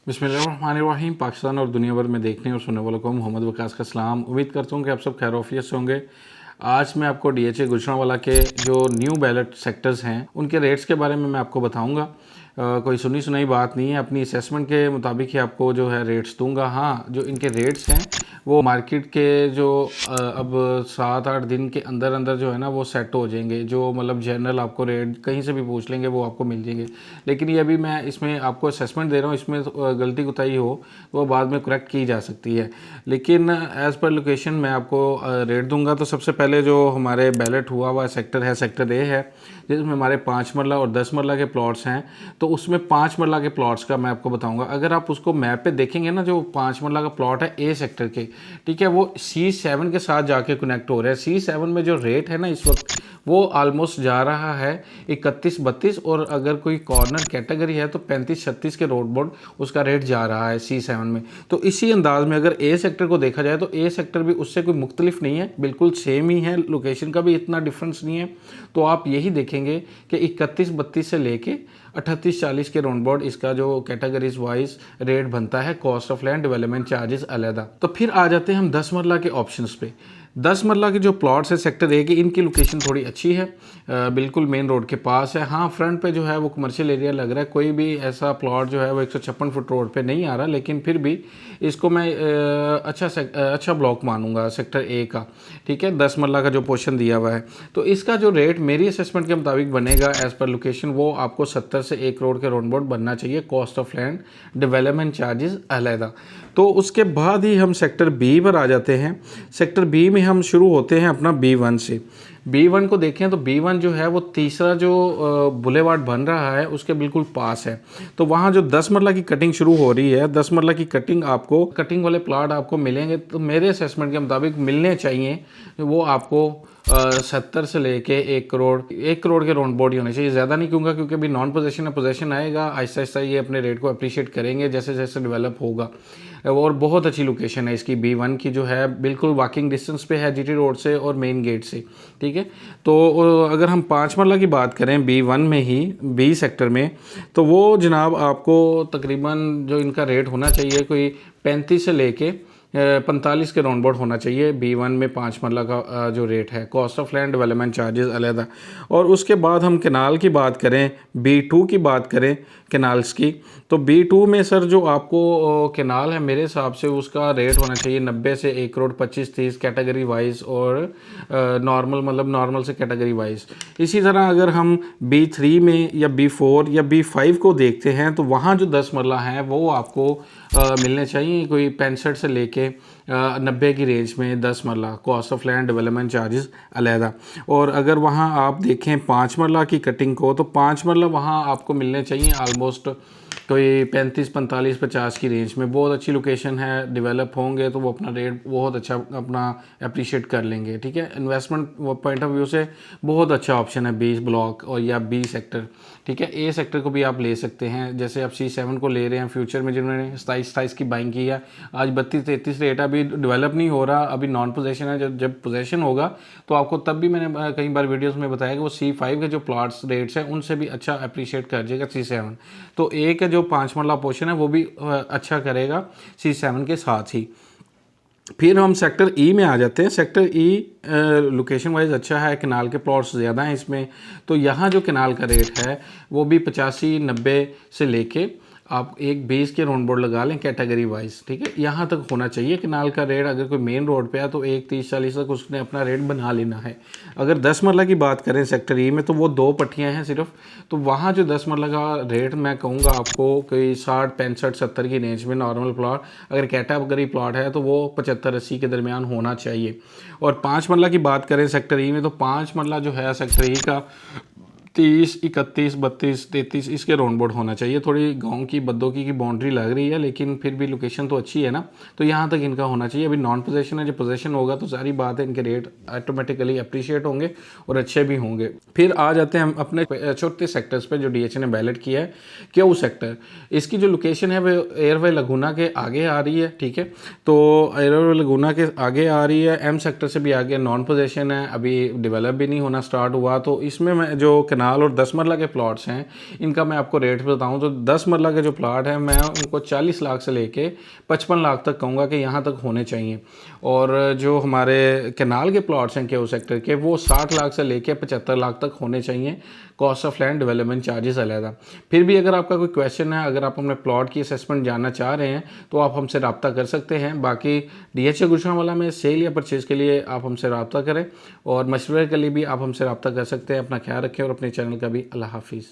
बिस्मिल्लाहिर्रहमानिर्रहीम। पाकिस्तान और दुनिया भर में देखने और सुनने वालों को मोहम्मद वकास का सलाम। उम्मीद करता हूँ कि आप सब खैर से होंगे। आज मैं आपको डीएचए गुजरांवाला के जो न्यू बैलेट सेक्टर्स हैं उनके रेट्स के बारे में मैं आपको बताऊंगा। कोई सुनी सुनाई बात नहीं है, अपनी असेसमेंट के मुताबिक ही आपको जो है रेट्स दूंगा। हाँ, जो इनके रेट्स हैं वो मार्केट के जो अब 7-8 दिन के अंदर अंदर जो है ना वो सेट हो जाएंगे। जो मतलब जनरल आपको रेट कहीं से भी पूछ लेंगे वो आपको मिल जाएंगे। लेकिन ये अभी मैं इसमें आपको असेसमेंट दे रहा हूँ, इसमें गलती कोताही हो तो वो बाद में करेक्ट की जा सकती है। लेकिन एज़ पर लोकेशन मैं आपको रेट दूंगा। तो सबसे पहले जो हमारे बैलेट हुआ हुआ सेक्टर है, सेक्टर ए है, जिसमें हमारे 5 मरला और 10 मरला के प्लॉट्स हैं। तो उसमें 5 मरला के प्लॉट्स का मैं आपको बताऊंगा। अगर आप उसको मैप पे देखेंगे ना, जो 5 मरला का प्लॉट है ए सेक्टर के, ठीक है, वो C7 के साथ जाके कनेक्ट हो रहा है। C7 में जो रेट है ना इस वक्त वो ऑलमोस्ट जा रहा है 31-32, और अगर कोई कॉर्नर कैटेगरी है तो 35-36 के रोड बोर्ड उसका रेट जा रहा है C7 में। तो इसी अंदाज में अगर ए सेक्टर को देखा जाए तो ए सेक्टर भी उससे कोई मुख्तलिफ नहीं है, बिल्कुल सेम ही है, लोकेशन का भी इतना डिफरेंस नहीं है। तो आप यही देखेंगे कि 31-32 से लेके 38-40 के राउंड बोर्ड इसका जो कैटेगरीज वाइज रेट बनता है, cost of land, development charges अलहदा। तो फिर आ जाते हैं हम 10 मरला के ऑप्शंस पे। 10 मरला के जो प्लॉट्स है सेक्टर ए की, इनकी लोकेशन थोड़ी अच्छी है, बिल्कुल मेन रोड के पास है। हाँ, फ्रंट पे जो है वो कमर्शियल एरिया लग रहा है, कोई भी ऐसा प्लॉट जो है वो 156 फुट रोड पे नहीं आ रहा, लेकिन फिर भी इसको मैं अच्छा ब्लॉक मानूंगा सेक्टर ए का। ठीक है, 10 मरला का जो पोर्शन दिया हुआ है, तो इसका जो रेट मेरी असेसमेंट के मुताबिक बनेगा एज पर लोकेशन, वो आपको 70 से 1 करोड़ के राउंड बोर्ड बनना चाहिए, cost of land, development charges अलहदा। तो उसके बाद ही हम सेक्टर बी पर आ जाते हैं। सेक्टर बी में हम शुरू होते हैं अपना B1 से। B1 को देखें तो B1 जो है वो तीसरा जो बुलेवार्ड बन रहा है उसके बिल्कुल पास है। तो वहाँ जो 10 मरला की कटिंग शुरू हो रही है, 10 मरला की कटिंग आपको, कटिंग वाले प्लाट आपको मिलेंगे तो मेरे असेसमेंट के मुताबिक मिलने चाहिए वो आपको 70 से लेके 1 करोड़ के राउंड बोर्ड ही होने चाहिए, ज़्यादा नहीं कहूँगा, क्योंकि अभी नॉन पोजेशन है, पोजेशन आएगा आहिस्ता आहिस्ता, ये अपने रेट को अप्रिशिएट करेंगे जैसे जैसे डेवलप होगा। और बहुत अच्छी लोकेशन है इसकी, B1 की जो है बिल्कुल वॉकिंग डिस्टेंस पे है GT रोड से और मेन गेट से। ठीक है, तो अगर हम 5 मरला की बात करें B1 में ही, बी सेक्टर में, तो वो जनाब आपको तकरीबन जो इनका रेट होना चाहिए कोई 35 से लेके 45 के राउंड बोर्ड होना चाहिए। B1 में 5 मरला का जो रेट है, cost of land, development charges अलहदा। और उसके बाद हम केनाल की बात करें, B2 की बात करें केनाल्स की, तो B2 में सर जो आपको केनाल है मेरे हिसाब से उसका रेट होना चाहिए 90 से 1 करोड़ 25-30 कैटेगरी वाइज, और नॉर्मल मतलब नॉर्मल से कैटेगरी वाइज। इसी तरह अगर हम B3 में या B4 या B5 को देखते हैं तो वहाँ जो 10 मरला हैं वो आपको मिलने चाहिए कोई 65 से लेके 90 की रेंज में 10 मरला, cost of land, development charges अलहदा। और अगर वहाँ आप देखें 5 मरला की कटिंग को, तो 5 मरला वहाँ आपको मिलने चाहिए आलमोस्ट कोई 35, 45, 50 की रेंज में। बहुत अच्छी लोकेशन है, डेवलप होंगे तो वो अपना रेट बहुत अच्छा अपना अप्रिशिएट कर लेंगे। ठीक है, इन्वेस्टमेंट पॉइंट ऑफ व्यू से बहुत अच्छा ऑप्शन है 20 ब्लॉक और या B सेक्टर। ठीक है, ए सेक्टर को भी आप ले सकते हैं, जैसे आप C7 को ले रहे हैं फ्यूचर में, जिन्होंने 27 की बाइंग की है। आज 32-33 रेट, अभी डेवलप नहीं हो रहा, अभी नॉन पोजेशन है। जब पोजेशन होगा तो आपको, तब भी मैंने कई बार वीडियोस में बताया कि वो C5 के जो प्लॉट्स रेट्स हैं उनसे भी अच्छा अप्रिशिएट कर जाएगा C7। तो ए का जो 5 मरला पोर्शन है वो भी अच्छा करेगा C7 के साथ ही। फिर हम सेक्टर ई में आ जाते हैं। सेक्टर ई लोकेशन वाइज अच्छा है, कनाल के प्लॉट्स ज़्यादा हैं इसमें। तो यहाँ जो कनाल का रेट है वो भी 85-90 से लेके आप एक 20 के राउंड बोर्ड लगा लें कैटेगरी वाइज। ठीक है, यहाँ तक होना चाहिए कनाल का रेट। अगर कोई मेन रोड पे है तो 1 30-40 तक उसने अपना रेट बना लेना है। अगर 10 मरला की बात करें सेक्टर ई में, तो वो 2 पट्टियाँ हैं सिर्फ। तो वहाँ जो 10 मरला का रेट मैं कहूँगा आपको कोई 60-65-70 की रेंज में नॉर्मल प्लॉट, अगर कैटेगरी प्लॉट है तो वो 75-80 के दरमियान होना चाहिए। और 5 मरला की बात करें सेक्टर ई में, तो 5 मरला जो है सेक्टर ई का 30, 31, 32, 33 इसके राउंड बोर्ड होना चाहिए। थोड़ी गांव की बद्दोकी की बाउंड्री लग रही है, लेकिन फिर भी लोकेशन तो अच्छी है ना, तो यहाँ तक इनका होना चाहिए। अभी नॉन पोजेशन है, जब पोजेशन होगा तो सारी बात है, इनके रेट ऑटोमेटिकली अप्रिशिएट होंगे और अच्छे भी होंगे। फिर आ जाते हैं हम अपने छोटे सेक्टर्स पे जो DHA ने बैलेट किया है। क्यों सेक्टर, इसकी जो लोकेशन है वो एयरवे लगुना के आगे आ रही है। ठीक है, तो एयरवे लगुना के आगे आ रही है, M सेक्टर से भी आगे, नॉन पोजेशन है, अभी डेवलप भी नहीं होना स्टार्ट हुआ। तो इसमें मैं जो कनाल और 10 मरला के प्लॉट्स हैं, इनका मैं आपको रेट बताऊं तो 10 मरला के जो प्लाट हैं मैं उनको 40 लाख से लेके 55 लाख तक कहूँगा कि यहाँ तक होने चाहिए। और जो हमारे कनाल के प्लॉट्स हैं केओ सेक्टर के, वो 60 लाख से लेके 75 लाख तक होने चाहिए, cost of land development charges अलग। फिर भी अगर आपका कोई क्वेश्चन है, अगर आप अपने प्लॉट की असेसमेंट जानना चाह रहे हैं तो आप हमसे रब्ता कर सकते हैं। बाकी DHA गुजरांवाला में सेल या परचेज़ के लिए आप हमसे रब्ता करें और मशवरे के लिए भी आप हमसे रब्ता कर सकते हैं। अपना ख्याल रखें और अपने चैनल का भी। अल्लाह हाफिज़।